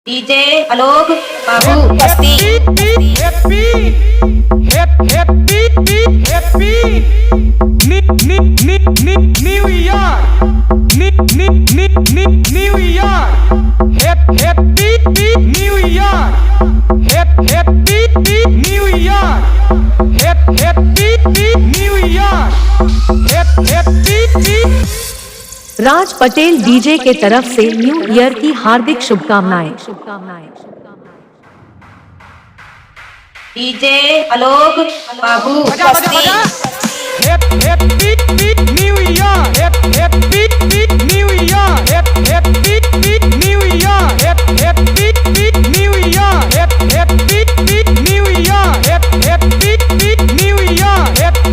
DJ Alok Babu Basti happy new year new year happy new year happy new year happy new year happy. Raj Patel DJ के तरफ से new year की हार्दिक शुभकामनाएं। DJ Alok Babu Basti happy new year happy new year happy new year happy new year happy new year happy new year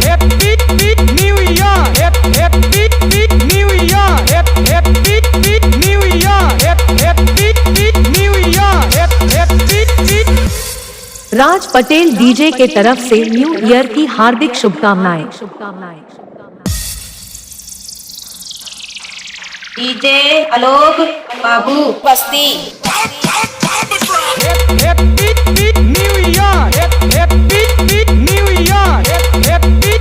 happy new year happy new year happy new year happy new year happy. Raj Patel DJ के तरफ से new year की हार्दिक शुभकामनाएं। DJ Alok Babu Basti happy new year happy new year happy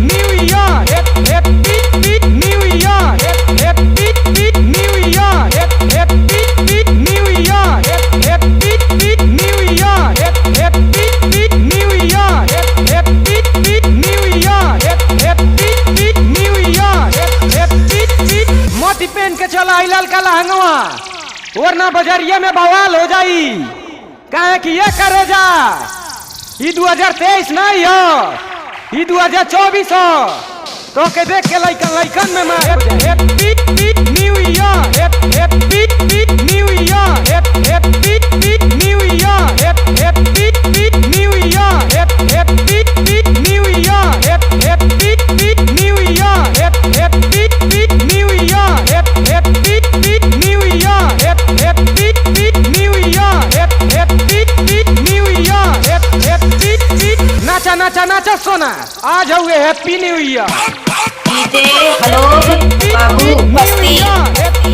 new year happy new year happy new year happy new year happy new year happy new year happy new year happy new year happy. मोती पहन के चला लाल का लहंगवा वरना बजरिया में बवाल हो जाई। काहे कि ये करे जा ई 2023 नहीं हो ई 2024 हो। तो के देख के लइकन में मार happy new year happy new year happy new year happy new year happy new year happy new year happy new year happy new year happy new year happy new year happy. नाचा नाचा नाचा सोना आज हुए happy new year. DJ Alok Babu Basti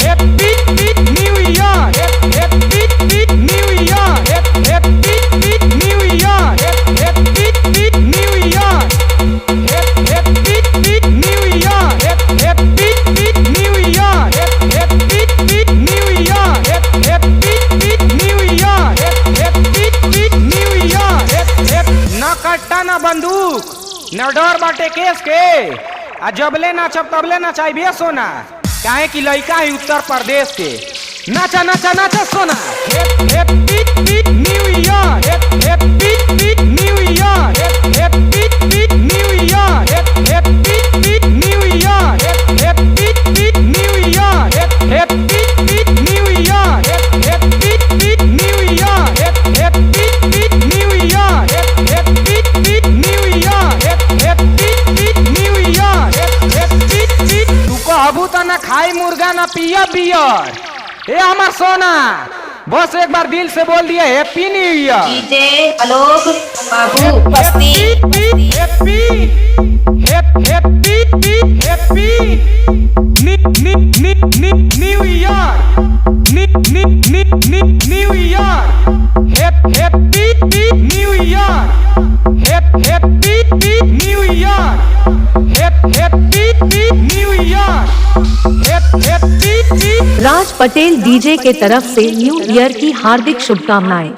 happy new year happy new year happy new year happy new year happy new year happy new year happy new year happy new year happy new year. ना कट्टा ना बंदूक ना डर बाटे केस के आ जबले नाचब तबले नचाइबे सोना। काहे कि लइका है उत्तर प्रदेश के। नाचा नाचा नाचा सोना happy new year happy new year happy new year happy new year happy new year happy new year happy new year happy new year happy new year happy new year happy. तू कहबू त ना खाई मुर्गा ना पिया beer. ए हमार सोना बस एक बार दिल से बोल दिया happy new year. DJ Alok Babu Basti happy happy happy new year new year happy new year happy new year happy new year happy. Raj Patel DJ के तरफ से न्यू ईयर की हार्दिक शुभकामनाएं।